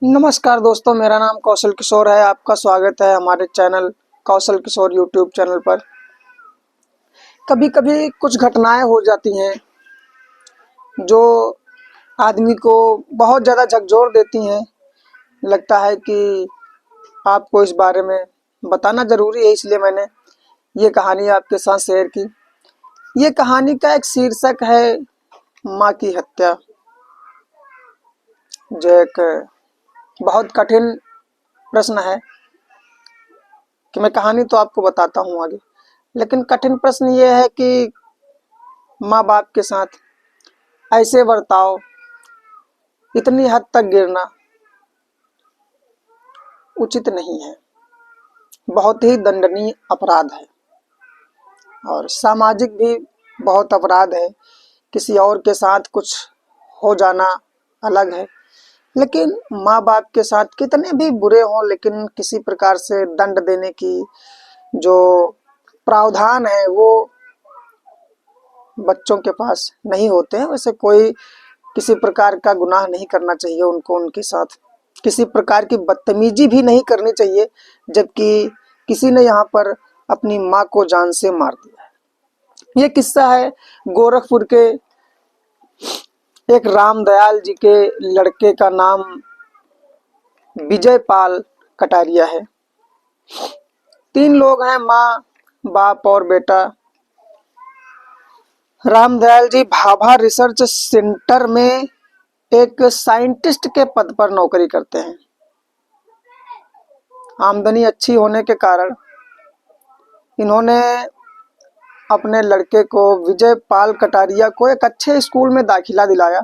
नमस्कार दोस्तों, मेरा नाम कौशल किशोर है। आपका स्वागत है हमारे channel Kaushal Kishore YouTube channel पर। कभी कभी कुछ घटनाएं हो जाती हैं जो आदमी को बहुत ज़्यादा झकझोर देती हैं। लगता है कि आपको इस बारे में बताना ज़रूरी है, इसलिए मैंने ये कहानी आपके साथ शेयर की। ये कहानी का एक शीर्षक है माँ की हत्या, जो एक बहुत कठिन प्रश्न है कि मैं कहानी तो आपको बताता हूँ आगे, लेकिन कठिन प्रश्न ये है कि माँ बाप के साथ ऐसे बर्ताव, इतनी हद तक गिरना उचित नहीं है। बहुत ही दंडनीय अपराध है और सामाजिक भी बहुत अपराध है। किसी और के साथ कुछ हो जाना अलग है, लेकिन माँ बाप के साथ कितने भी बुरे हों, लेकिन किसी प्रकार से दंड देने की जो प्रावधान है वो बच्चों के पास नहीं होते हैं। वैसे कोई किसी प्रकार का गुनाह नहीं करना चाहिए उनको, उनके साथ किसी प्रकार की बदतमीजी भी नहीं करनी चाहिए, जबकि किसी ने यहाँ पर अपनी माँ को जान से मार दिया है। ये किस्सा है गोरखपुर के एक रामदयाल जी के लड़के का नाम विजय पाल कटारिया है। 3 लोग हैं, माँ, बाप और बेटा। रामदयाल जी भाभा रिसर्च सेंटर में एक साइंटिस्ट के पद पर नौकरी करते हैं। आमदनी अच्छी होने के कारण इन्होंने अपने लड़के को, विजय पाल कटारिया को, एक अच्छे स्कूल में दाखिला दिलाया।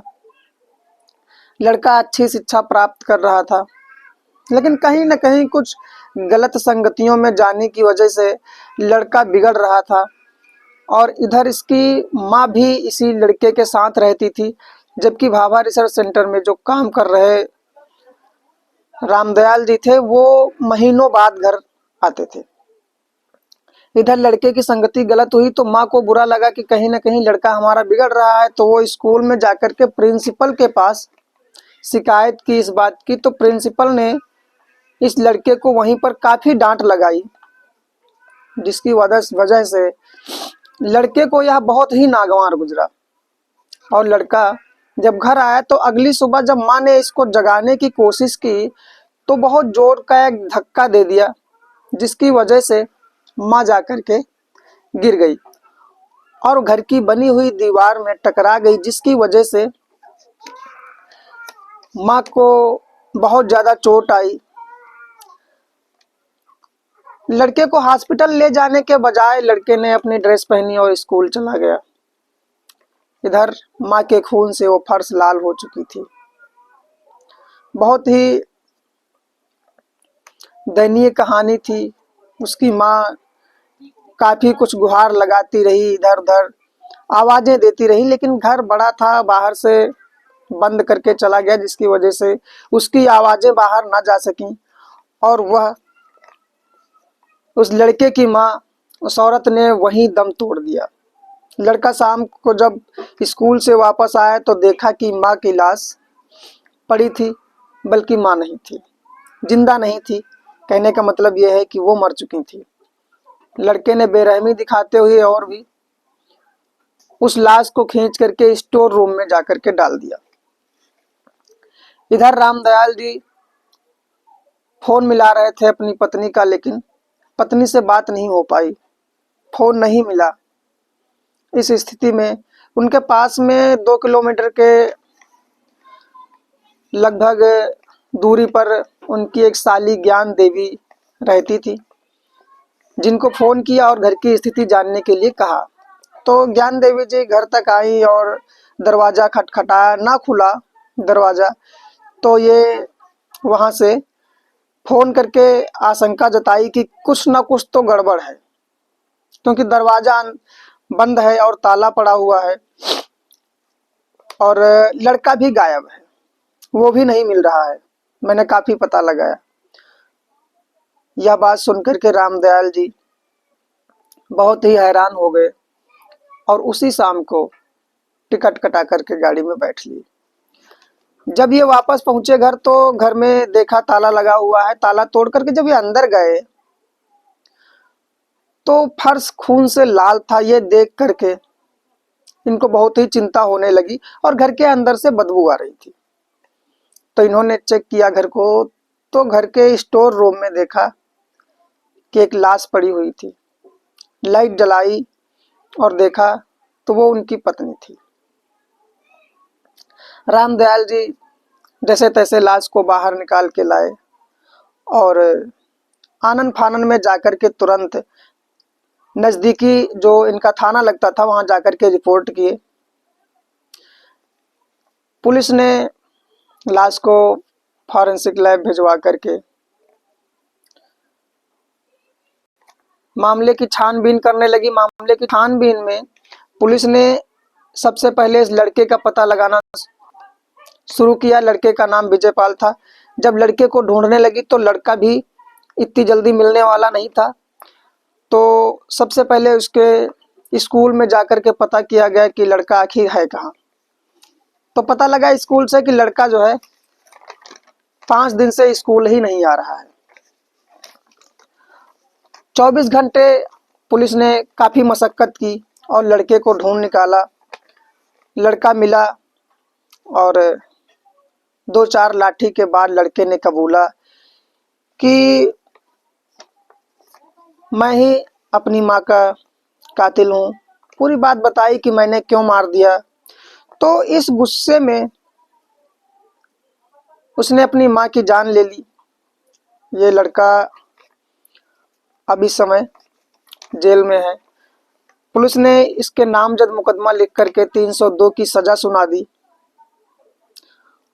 लड़का अच्छी शिक्षा प्राप्त कर रहा था, लेकिन कहीं न कहीं कुछ गलत संगतियों में जाने की वजह से लड़का बिगड़ रहा था। और इधर इसकी माँ भी इसी लड़के के साथ रहती थी, जबकि भाभा रिसर्च सेंटर में जो काम कर रहे रामदयाल जी थे वो महीनों बाद घर आते थे। इधर लड़के की संगति गलत हुई तो माँ को बुरा लगा कि कहीं ना कहीं लड़का हमारा बिगड़ रहा है, तो वो स्कूल में जाकर के प्रिंसिपल के पास शिकायत की इस बात की। तो प्रिंसिपल ने इस लड़के को वहीं पर काफ़ी डांट लगाई, जिसकी वजह से लड़के को यह बहुत ही नागवार गुजरा। और लड़का जब घर आया तो अगली सुबह जब माँ ने इसको जगाने की कोशिश की तो बहुत जोर का एक धक्का दे दिया, जिसकी वजह से माँ जाकर के गिर गई और घर की बनी हुई दीवार में टकरा गई, जिसकी वजह से माँ को बहुत ज़्यादा चोट आई। लड़के को हॉस्पिटल ले जाने के बजाय लड़के ने अपनी ड्रेस पहनी और स्कूल चला गया। इधर माँ के खून से वो फर्श लाल हो चुकी थी। बहुत ही दयनीय कहानी थी। उसकी माँ काफ़ी कुछ गुहार लगाती रही, इधर उधर आवाज़ें देती रही, लेकिन घर बड़ा था, बाहर से बंद करके चला गया, जिसकी वजह से उसकी आवाज़ें बाहर ना जा सकीं। और वह उस लड़के की माँ, उस औरत ने वहीं दम तोड़ दिया। लड़का शाम को जब स्कूल से वापस आया तो देखा कि माँ की लाश पड़ी थी, बल्कि माँ नहीं थी, जिंदा नहीं थी। कहने का मतलब यह है कि वो मर चुकी थी। लड़के ने बेरहमी दिखाते हुए और भी उस लाश को खींच करके स्टोर रूम में जाकर के डाल दिया। इधर रामदयाल जी फोन मिला रहे थे अपनी पत्नी का, लेकिन पत्नी से बात नहीं हो पाई, फोन नहीं मिला। इस स्थिति में उनके पास में 2 किलोमीटर के लगभग दूरी पर उनकी एक साली ज्ञान देवी रहती थी, जिनको फ़ोन किया और घर की स्थिति जानने के लिए कहा। तो ज्ञान देवी जी घर तक आई और दरवाज़ा खटखटाया, ना खुला दरवाज़ा। तो ये वहाँ से फ़ोन करके आशंका जताई कि कुछ ना कुछ तो गड़बड़ है, क्योंकि दरवाज़ा बंद है और ताला पड़ा हुआ है और लड़का भी गायब है, वो भी नहीं मिल रहा है। मैंने काफ़ी पता लगाया। यह बात सुनकर के रामदयाल जी बहुत ही हैरान हो गए और उसी शाम को टिकट कटा करके गाड़ी में बैठ ली। जब ये वापस पहुंचे घर तो घर में देखा ताला लगा हुआ है। ताला तोड़ करके जब ये अंदर गए तो फर्श खून से लाल था। ये देख करके इनको बहुत ही चिंता होने लगी और घर के अंदर से बदबू आ रही थी। तो इन्होंने चेक किया घर को, तो घर के स्टोर रूम में देखा कि एक लाश पड़ी हुई थी। लाइट जलाई और देखा तो वो उनकी पत्नी थी। रामदयाल जी जैसे तैसे लाश को बाहर निकाल के लाए और आनन फानन में जाकर के तुरंत नज़दीकी जो इनका थाना लगता था वहां जाकर के रिपोर्ट किए। पुलिस ने लाश को फॉरेंसिक लैब भिजवा करके मामले की छानबीन करने लगी। मामले की छानबीन में पुलिस ने सबसे पहले इस लड़के का पता लगाना शुरू किया। लड़के का नाम विजयपाल था। जब लड़के को ढूंढने लगी तो लड़का भी इतनी जल्दी मिलने वाला नहीं था। तो सबसे पहले उसके स्कूल में जाकर के पता किया गया कि लड़का आखिर है कहाँ। तो पता लगा स्कूल से कि लड़का जो है 5 दिन से स्कूल ही नहीं आ रहा है। 24 घंटे पुलिस ने काफ़ी मशक्कत की और लड़के को ढूंढ निकाला। लड़का मिला और 2-4 लाठी के बाद लड़के ने कबूला कि मैं ही अपनी माँ का कातिल हूँ। पूरी बात बताई कि मैंने क्यों मार दिया। तो इस गुस्से में उसने अपनी माँ की जान ले ली। ये लड़का अभी समय जेल में है। पुलिस ने इसके नामजद मुकदमा लिख करके 302 की सजा सुना दी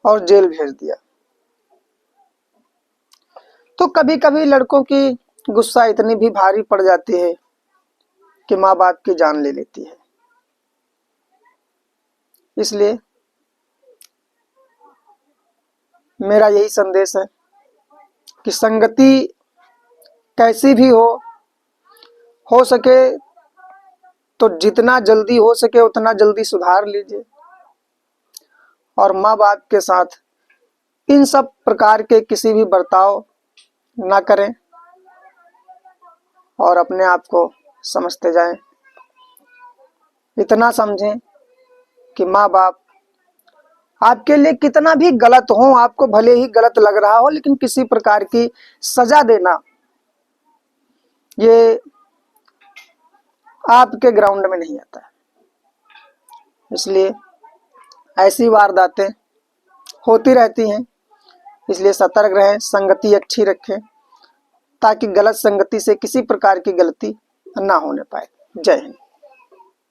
और जेल भेज दिया। तो कभी कभी लड़कों की गुस्सा इतनी भी भारी पड़ जाती है कि माँ बाप की जान ले लेती है। इसलिए मेरा यही संदेश है कि संगति कैसी भी हो सके तो जितना जल्दी हो सके उतना जल्दी सुधार लीजिए और माँ बाप के साथ इन सब प्रकार के किसी भी बर्ताव ना करें और अपने आप को समझते जाएं। इतना समझें कि माँ बाप आपके लिए कितना भी गलत हो, आपको भले ही गलत लग रहा हो, लेकिन किसी प्रकार की सजा देना ये आपके ग्राउंड में नहीं आता। इसलिए ऐसी वारदातें होती रहती हैं। इसलिए सतर्क रहें, संगति अच्छी रखें ताकि गलत संगति से किसी प्रकार की गलती ना होने पाए। जय हिंद।